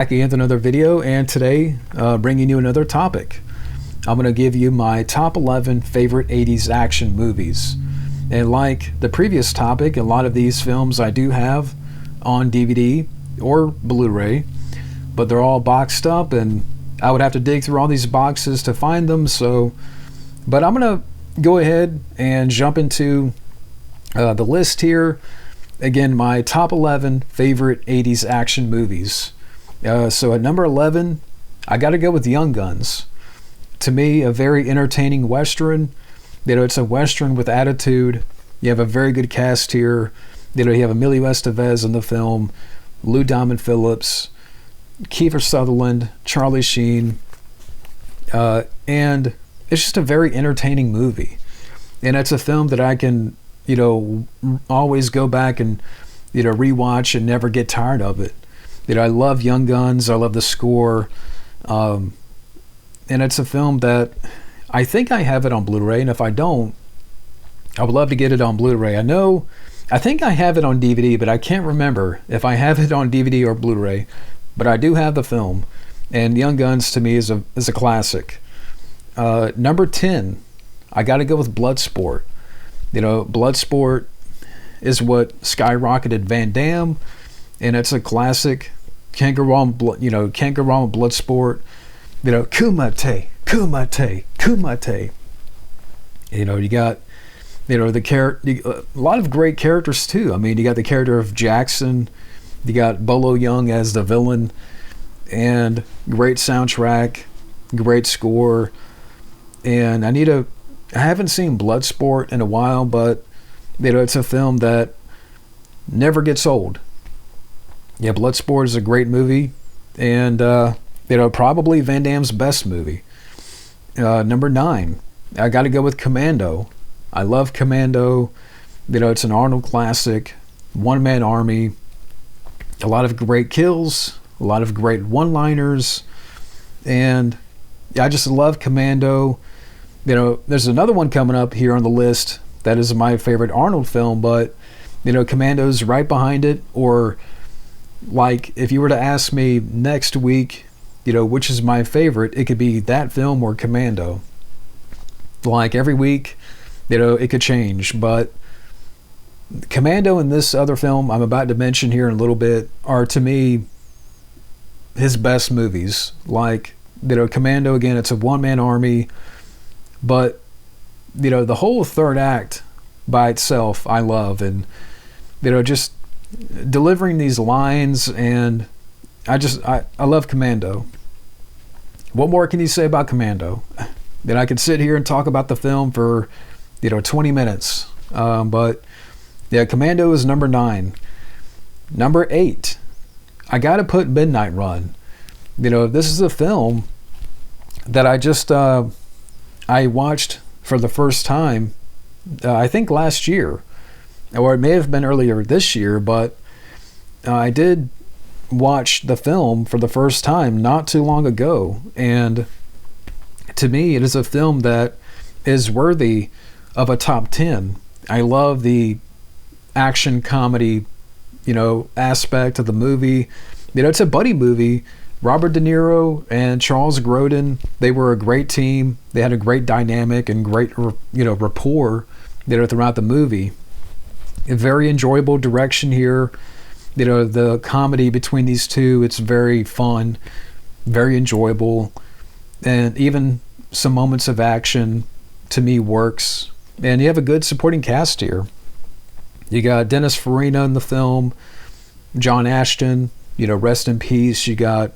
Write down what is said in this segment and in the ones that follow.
Back again with another video, and today bringing you another topic. I'm going to give you my top 11 favorite 80s action movies. And like the previous topic, a lot of these films I do have on DVD or Blu-ray, but they're all boxed up and I would have to dig through all these boxes to find them. But I'm going to go ahead and jump into the list here. Again, my top 11 favorite 80s action movies. So at number 11, I got to go with Young Guns. To me, a very entertaining Western. It's a Western with attitude. You have a very good cast here. You have Emilio Estevez in the film, Lou Diamond Phillips, Kiefer Sutherland, Charlie Sheen. And it's just a very entertaining movie. And it's a film that I can, always go back and, rewatch and never get tired of it. I love Young Guns. I love the score. And it's a film that I think I have it on Blu-ray. And if I don't, I would love to get it on Blu-ray. I think I have it on DVD, but I can't remember if I have it on DVD or Blu-ray. But I do have the film. And Young Guns to me is a classic. Number 10, I got to go with Bloodsport. Bloodsport is what skyrocketed Van Damme. And it's a classic. Can't go wrong with can't go wrong with Bloodsport. Kumite, kumite, kumite. You got, a lot of great characters too. I mean, you got the character of Jackson. You got Bolo Young as the villain. And great soundtrack, great score. And I haven't seen Bloodsport in a while, but, it's a film that never gets old. Yeah, Bloodsport is a great movie, and probably Van Damme's best movie. Number 9, I got to go with Commando. I love Commando. It's an Arnold classic, one-man army, a lot of great kills, a lot of great one-liners, and I just love Commando. There's another one coming up here on the list that is my favorite Arnold film, but Commando's right behind it. Or like, if you were to ask me next week, which is my favorite, it could be that film or Commando. Like every week, it could change. But Commando and this other film I'm about to mention here in a little bit are, to me, his best movies. Like, Commando, again, it's a one-man army. But, the whole third act by itself, I love. And, just delivering these lines, and I love Commando. What more can you say about Commando? Then I could sit here and talk about the film for 20 minutes. But yeah, Commando is number 9. Number 8, I gotta put Midnight Run. This is a film that I watched for the first time, I think last year. Or it may have been earlier this year, but I did watch the film for the first time not too long ago. And to me, it is a film that is worthy of a top 10. I love the action comedy, aspect of the movie. It's a buddy movie. Robert De Niro and Charles Grodin, they were a great team. They had a great dynamic and great, rapport, throughout the movie. A very enjoyable direction here. The comedy between these two, it's very fun, very enjoyable, and even some moments of action, to me, works. And you have a good supporting cast here. You got Dennis Farina in the film, John Ashton, rest in peace. You got,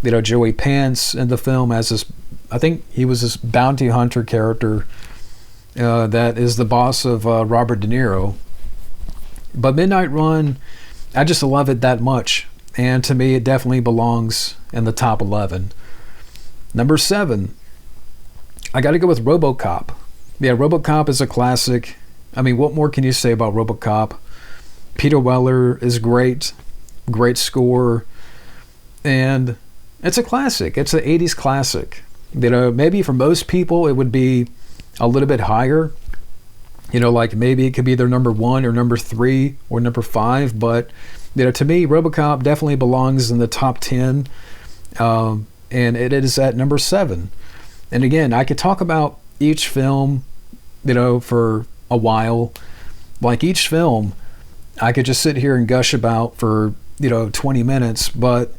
Joey Pants in the film as I think he was this bounty hunter character that is the boss of Robert De Niro. But Midnight Run, I just love it that much. And to me, it definitely belongs in the top 11. Number 7, I got to go with RoboCop. Yeah, RoboCop is a classic. I mean, what more can you say about RoboCop? Peter Weller is great. Great score. And it's a classic. It's an 80s classic. Maybe for most people, it would be a little bit higher. Like maybe it could be their number 1 or number 3 or number 5, but To me, RoboCop definitely belongs in the top 10, and it is at number 7. And again, I could talk about each film, for a while. Like each film, I could just sit here and gush about for 20 minutes, but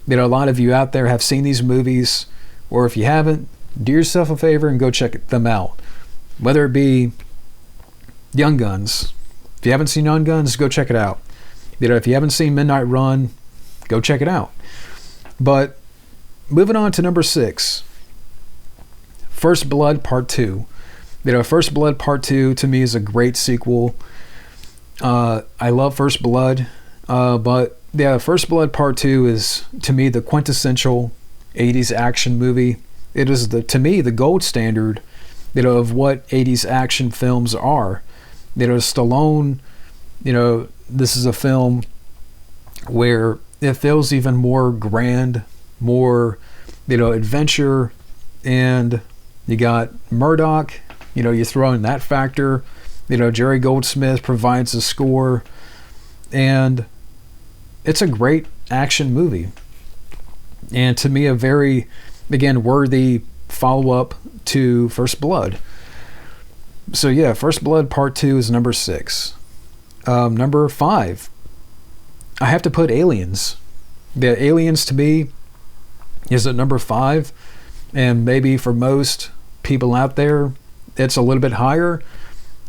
a lot of you out there have seen these movies, or if you haven't, do yourself a favor and go check them out. Whether it be Young Guns. If you haven't seen Young Guns, go check it out. If you haven't seen Midnight Run, go check it out. But moving on to number 6, First Blood Part 2. First Blood Part 2 to me is a great sequel. I love First Blood, but yeah, First Blood Part 2 is, to me, the quintessential 80s action movie. It is, to me, the gold standard, of what 80s action films are. Stallone, this is a film where it feels even more grand, more, adventure, and you got Murdoch, you throw in that factor, Jerry Goldsmith provides the score, and it's a great action movie. And to me, a very, again, worthy follow-up to First Blood. So yeah, First Blood Part 2 is number 6. Number 5, I have to put Aliens. The Aliens to me is at number 5, and maybe for most people out there, it's a little bit higher,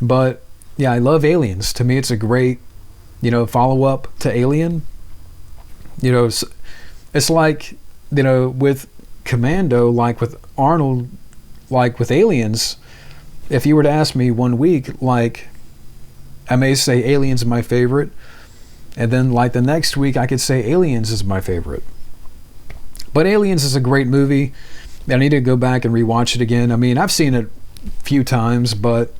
but yeah, I love Aliens. To me, it's a great, follow-up to Alien. It's like, with Commando, like with Arnold, like with Aliens, if you were to ask me one week, like, I may say Aliens is my favorite, and then like the next week I could say Aliens is my favorite. But Aliens is a great movie. I need to go back and rewatch it again. I mean, I've seen it a few times, but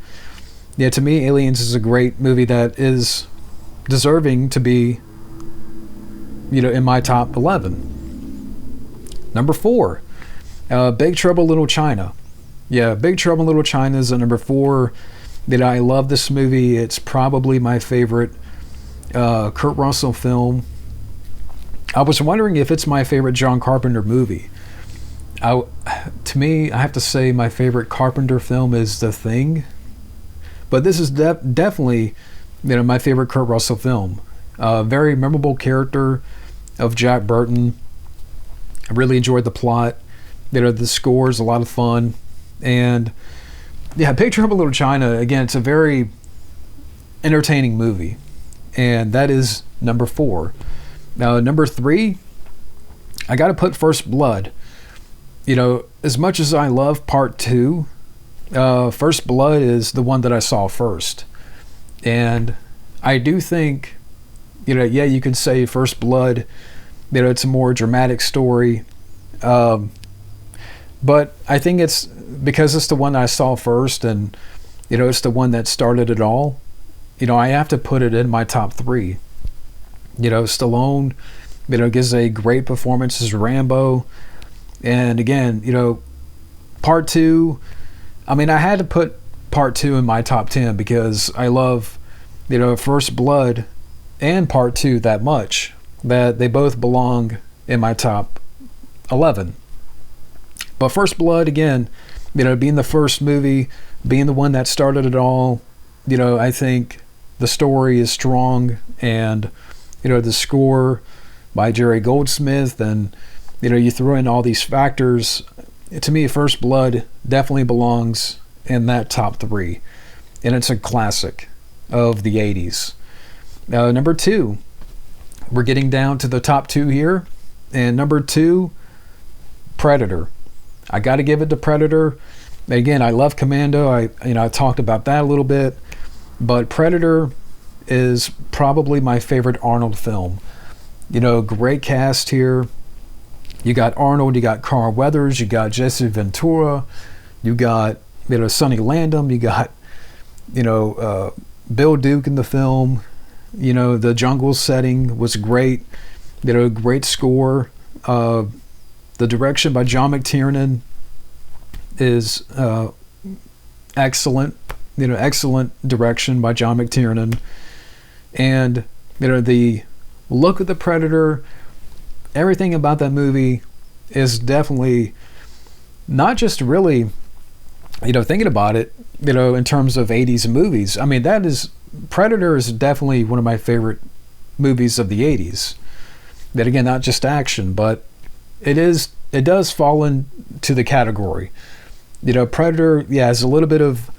yeah, to me, Aliens is a great movie that is deserving to be, in my top 11. Number 4, Big Trouble in Little China. Yeah, Big Trouble in Little China is at number 4. I love this movie. It's probably my favorite Kurt Russell film. I was wondering if it's my favorite John Carpenter movie. To me, I have to say my favorite Carpenter film is The Thing. But this is definitely, my favorite Kurt Russell film. Very memorable character of Jack Burton. I really enjoyed the plot. The score is a lot of fun. And yeah, Big Trouble in Little China, again, it's a very entertaining movie. And that is number 4. Now, number 3, I got to put First Blood. As much as I love Part 2, First Blood is the one that I saw first. And I do think, yeah, you could say First Blood, it's a more dramatic story. But I think it's because it's the one I saw first, and it's the one that started it all. I have to put it in my top 3. Stallone, gives a great performance as Rambo, and again, Part 2. I mean, I had to put Part 2 in my top 10 because I love, First Blood and Part 2 that much that they both belong in my top 11. But First Blood, again, being the first movie, being the one that started it all, I think the story is strong, and, the score by Jerry Goldsmith, and, you throw in all these factors. To me, First Blood definitely belongs in that top 3, and it's a classic of the 80s. Number 2, we're getting down to the top 2 here, and number 2, Predator. I got to give it to Predator. Again, I love Commando. I talked about that a little bit, but Predator is probably my favorite Arnold film. Great cast here. You got Arnold, you got Carl Weathers, you got Jesse Ventura, you got Sonny Landham, you got Bill Duke in the film. The jungle setting was great. Great score. The direction by John McTiernan is excellent. Excellent direction by John McTiernan. And the look at the Predator. Everything about that movie is definitely not just really, thinking about it, in terms of 80s movies. I mean, Predator is definitely one of my favorite movies of the 80s. That again, not just action, but it does fall into the category. Predator, yeah, has a little bit of,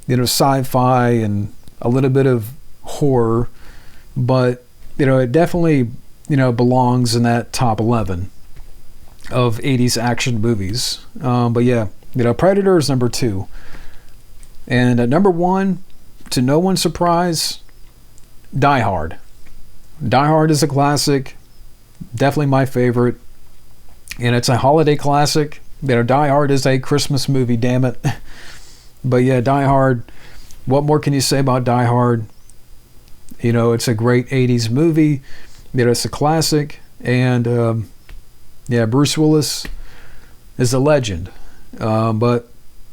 sci-fi and a little bit of horror, but, it definitely, belongs in that top 11 of 80s action movies. But yeah, Predator is number 2. And at number 1, to no one's surprise, Die Hard. Die Hard is a classic, definitely my favorite, and it's a holiday classic. Die Hard is a Christmas movie, damn it. But yeah, Die Hard, what more can you say about Die Hard? It's a great 80s movie. It's a classic, and yeah, Bruce Willis is a legend. But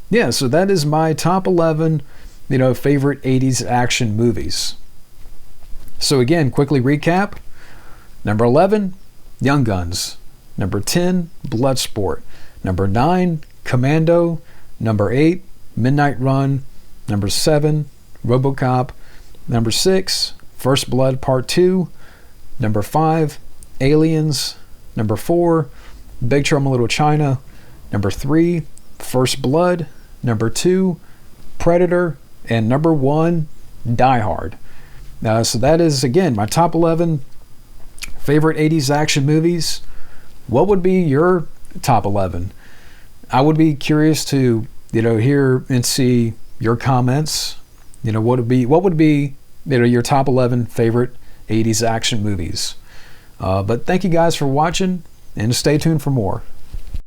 yeah, so that is my top 11, favorite 80s action movies. So again, quickly recap. Number 11, Young Guns. Number 10, Bloodsport. Number 9, Commando. Number 8, Midnight Run. Number 7, RoboCop. Number 6, First Blood Part 2. Number 5, Aliens. Number 4, Big Trouble in Little China. Number 3, First Blood. Number 2, Predator. And number 1, Die Hard. So that is, again, my top 11 favorite 80s action movies. What would be your top 11? I would be curious to, hear and see your comments. What would be, your top 11 favorite 80s action movies. But thank you guys for watching, and stay tuned for more.